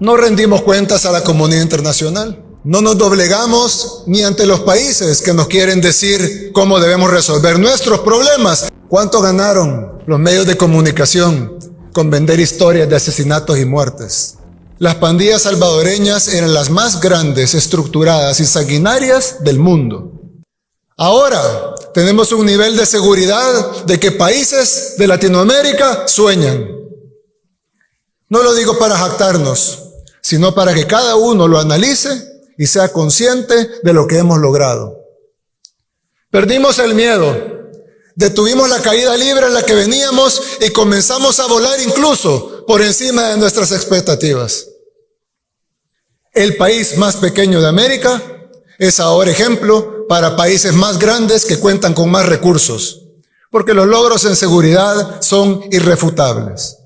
No rendimos cuentas a la comunidad internacional. No nos doblegamos ni ante los países que nos quieren decir cómo debemos resolver nuestros problemas. ¿Cuánto ganaron los medios de comunicación con vender historias de asesinatos y muertes? Las pandillas salvadoreñas eran las más grandes, estructuradas y sanguinarias del mundo. Ahora tenemos un nivel de seguridad de que países de Latinoamérica sueñan. No lo digo para jactarnos, sino para que cada uno lo analice y sea consciente de lo que hemos logrado. Perdimos el miedo, detuvimos la caída libre en la que veníamos y comenzamos a volar incluso por encima de nuestras expectativas. El país más pequeño de América es ahora ejemplo para países más grandes que cuentan con más recursos, porque los logros en seguridad son irrefutables.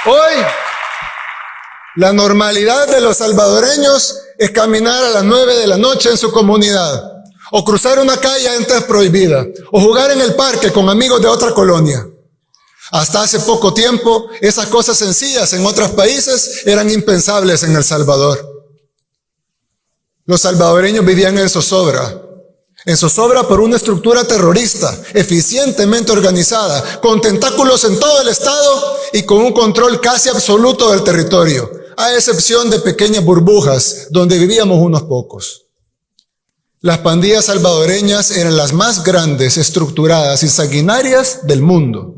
Hoy, la normalidad de los salvadoreños es caminar a las 9 de la noche en su comunidad, o cruzar una calle antes prohibida, o jugar en el parque con amigos de otra colonia. Hasta hace poco tiempo, esas cosas sencillas en otros países eran impensables en El Salvador. Los salvadoreños vivían en zozobra por una estructura terrorista, eficientemente organizada, con tentáculos en todo el estado y con un control casi absoluto del territorio, a excepción de pequeñas burbujas donde vivíamos unos pocos. Las pandillas salvadoreñas eran las más grandes, estructuradas y sanguinarias del mundo.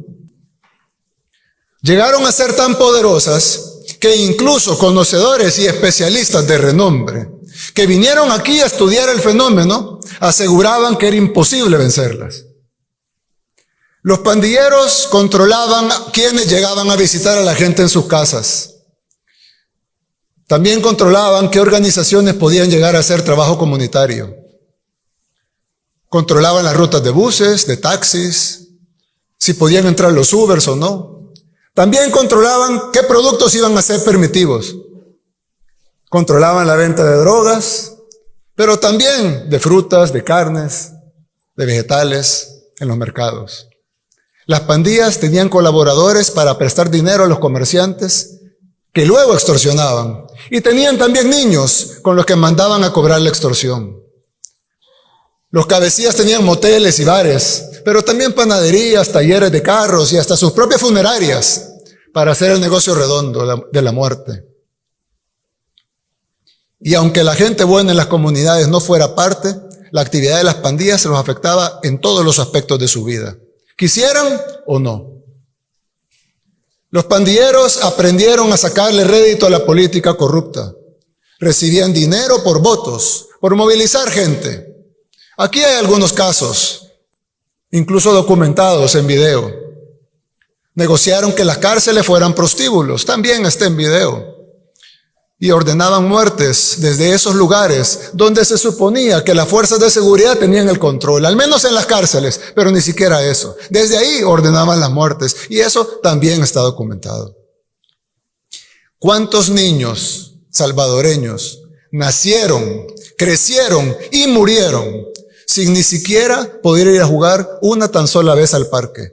Llegaron a ser tan poderosas que incluso conocedores y especialistas de renombre que vinieron aquí a estudiar el fenómeno aseguraban que era imposible vencerlas. Los pandilleros controlaban quienes llegaban a visitar a la gente en sus casas. También controlaban qué organizaciones podían llegar a hacer trabajo comunitario. Controlaban las rutas de buses, de taxis, si podían entrar los Ubers o no. También controlaban qué productos iban a ser permitidos. Controlaban la venta de drogas, pero también de frutas, de carnes, de vegetales en los mercados. Las pandillas tenían colaboradores para prestar dinero a los comerciantes que luego extorsionaban. Y tenían también niños con los que mandaban a cobrar la extorsión. Los cabecillas tenían moteles y bares, pero también panaderías, talleres de carros y hasta sus propias funerarias para hacer el negocio redondo de la muerte. Y aunque la gente buena en las comunidades no fuera parte, la actividad de las pandillas se los afectaba en todos los aspectos de su vida, quisieran o no. Los pandilleros aprendieron a sacarle rédito a la política corrupta. Recibían dinero por votos, por movilizar gente. Aquí hay algunos casos, incluso documentados en video. Negociaron que las cárceles fueran prostíbulos, también está en video. Y ordenaban muertes desde esos lugares donde se suponía que las fuerzas de seguridad tenían el control, al menos en las cárceles, pero ni siquiera eso. Desde ahí ordenaban las muertes y eso también está documentado. ¿Cuántos niños salvadoreños nacieron, crecieron y murieron sin ni siquiera poder ir a jugar una tan sola vez al parque?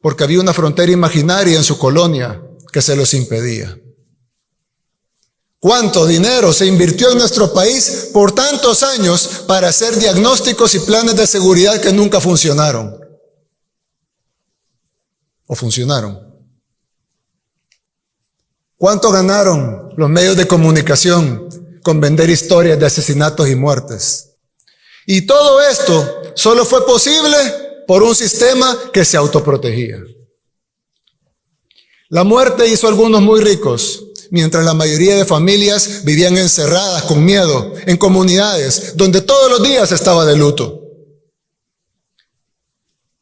Porque había una frontera imaginaria en su colonia que se los impedía. ¿Cuánto dinero se invirtió en nuestro país por tantos años para hacer diagnósticos y planes de seguridad que nunca funcionaron? ¿O funcionaron? ¿Cuánto ganaron los medios de comunicación con vender historias de asesinatos y muertes? Y todo esto solo fue posible por un sistema que se autoprotegía. La muerte hizo a algunos muy ricos, mientras la mayoría de familias vivían encerradas con miedo en comunidades donde todos los días estaba de luto.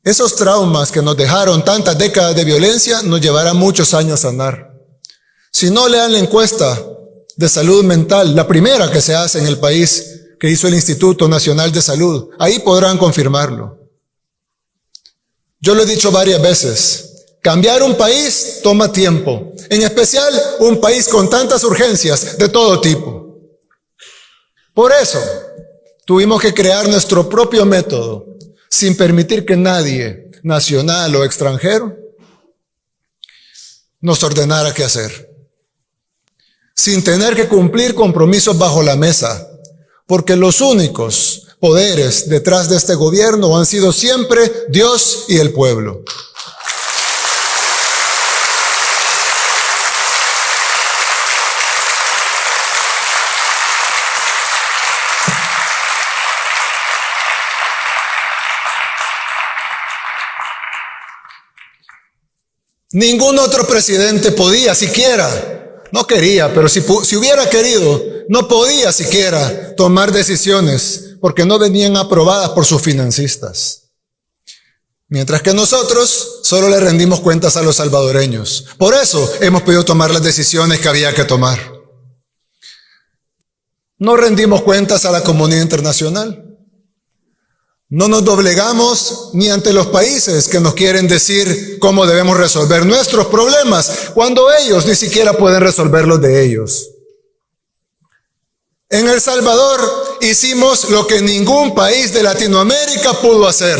Esos traumas que nos dejaron tantas décadas de violencia nos llevarán muchos años a sanar. Si no, lean la encuesta de salud mental, la primera que se hace en el país, que hizo el Instituto Nacional de Salud. Ahí podrán confirmarlo. Yo lo he dicho varias veces. Cambiar un país toma tiempo, en especial un país con tantas urgencias de todo tipo. Por eso, tuvimos que crear nuestro propio método, sin permitir que nadie, nacional o extranjero, nos ordenara qué hacer. Sin tener que cumplir compromisos bajo la mesa, porque los únicos poderes detrás de este gobierno han sido siempre Dios y el pueblo. Ningún otro presidente podía siquiera, no quería, pero si hubiera querido, no podía siquiera tomar decisiones porque no venían aprobadas por sus financistas. Mientras que nosotros solo le rendimos cuentas a los salvadoreños. Por eso hemos podido tomar las decisiones que había que tomar. No rendimos cuentas a la comunidad internacional. No nos doblegamos ni ante los países que nos quieren decir cómo debemos resolver nuestros problemas, cuando ellos ni siquiera pueden resolver los de ellos. En El Salvador hicimos lo que ningún país de Latinoamérica pudo hacer,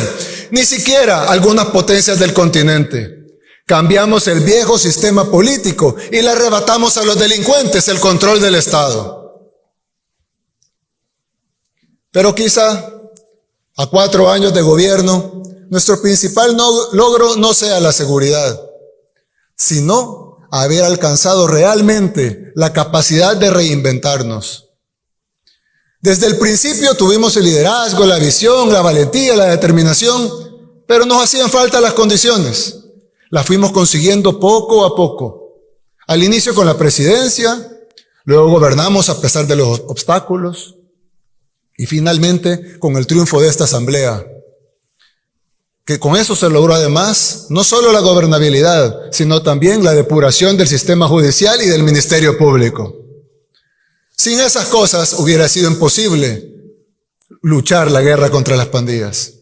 ni siquiera algunas potencias del continente. Cambiamos el viejo sistema político y le arrebatamos a los delincuentes el control del Estado. Pero quizá a 4 años de gobierno, nuestro principal logro no sea la seguridad, sino haber alcanzado realmente la capacidad de reinventarnos. Desde el principio tuvimos el liderazgo, la visión, la valentía, la determinación, pero nos hacían falta las condiciones. Las fuimos consiguiendo poco a poco. Al inicio con la presidencia, luego gobernamos a pesar de los obstáculos, y finalmente, con el triunfo de esta asamblea, que con eso se logró además no solo la gobernabilidad, sino también la depuración del sistema judicial y del Ministerio Público. Sin esas cosas hubiera sido imposible luchar la guerra contra las pandillas.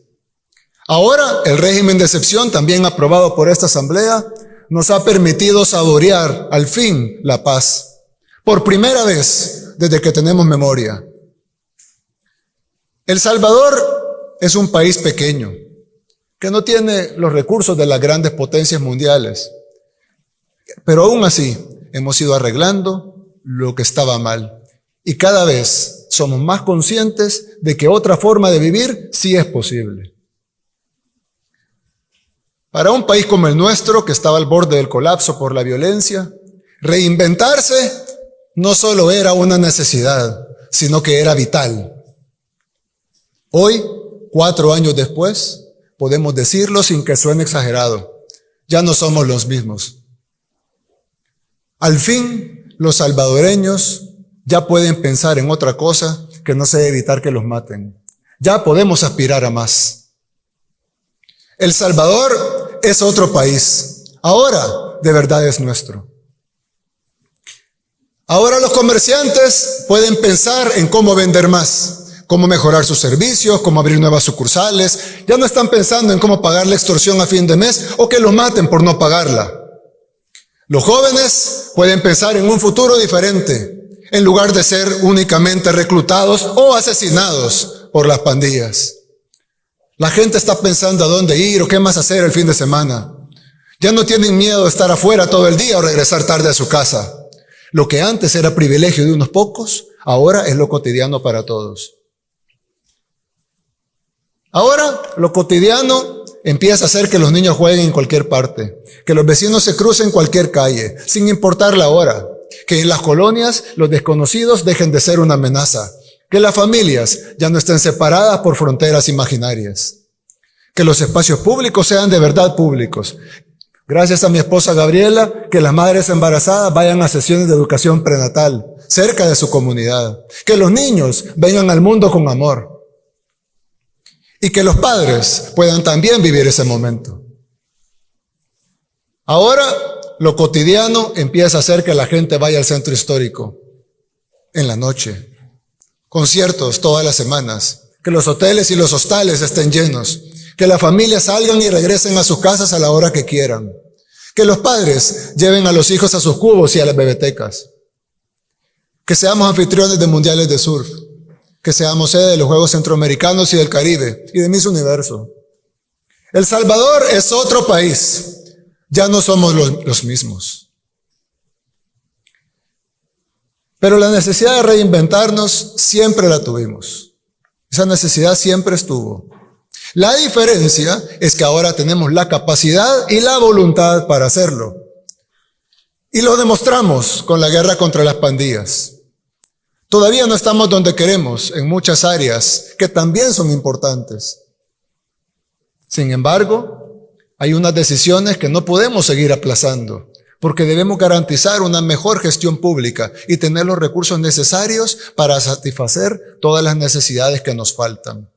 Ahora, el régimen de excepción, también aprobado por esta asamblea, nos ha permitido saborear al fin la paz. Por primera vez desde que tenemos memoria. El Salvador es un país pequeño, que no tiene los recursos de las grandes potencias mundiales. Pero aún así, hemos ido arreglando lo que estaba mal. Y cada vez somos más conscientes de que otra forma de vivir sí es posible. Para un país como el nuestro, que estaba al borde del colapso por la violencia, reinventarse no solo era una necesidad, sino que era vital. Hoy, 4 años después, podemos decirlo sin que suene exagerado. Ya no somos los mismos. Al fin, los salvadoreños ya pueden pensar en otra cosa que no sea evitar que los maten. Ya podemos aspirar a más. El Salvador es otro país. Ahora, de verdad es nuestro. Ahora los comerciantes pueden pensar en cómo vender más, cómo mejorar sus servicios, cómo abrir nuevas sucursales. Ya no están pensando en cómo pagar la extorsión a fin de mes o que los maten por no pagarla. Los jóvenes pueden pensar en un futuro diferente, en lugar de ser únicamente reclutados o asesinados por las pandillas. La gente está pensando a dónde ir o qué más hacer el fin de semana. Ya no tienen miedo de estar afuera todo el día o regresar tarde a su casa. Lo que antes era privilegio de unos pocos, ahora es lo cotidiano para todos. Ahora, lo cotidiano empieza a hacer que los niños jueguen en cualquier parte, que los vecinos se crucen en cualquier calle, sin importar la hora, que en las colonias los desconocidos dejen de ser una amenaza, que las familias ya no estén separadas por fronteras imaginarias, que los espacios públicos sean de verdad públicos. Gracias a mi esposa Gabriela, que las madres embarazadas vayan a sesiones de educación prenatal, cerca de su comunidad, que los niños vengan al mundo con amor. Y que los padres puedan también vivir ese momento. Ahora, lo cotidiano empieza a hacer que la gente vaya al centro histórico en la noche. Conciertos todas las semanas. Que los hoteles y los hostales estén llenos. Que las familias salgan y regresen a sus casas a la hora que quieran. Que los padres lleven a los hijos a sus cubos y a las bebetecas. Que seamos anfitriones de mundiales de surf. que seamos sede de los Juegos Centroamericanos y del Caribe y de Miss Universo. El Salvador es otro país. Ya no somos los mismos. Pero la necesidad de reinventarnos siempre la tuvimos. Esa necesidad siempre estuvo. La diferencia es que ahora tenemos la capacidad y la voluntad para hacerlo. Y lo demostramos con la guerra contra las pandillas. Todavía no estamos donde queremos en muchas áreas que también son importantes. Sin embargo, hay unas decisiones que no podemos seguir aplazando, porque debemos garantizar una mejor gestión pública y tener los recursos necesarios para satisfacer todas las necesidades que nos faltan.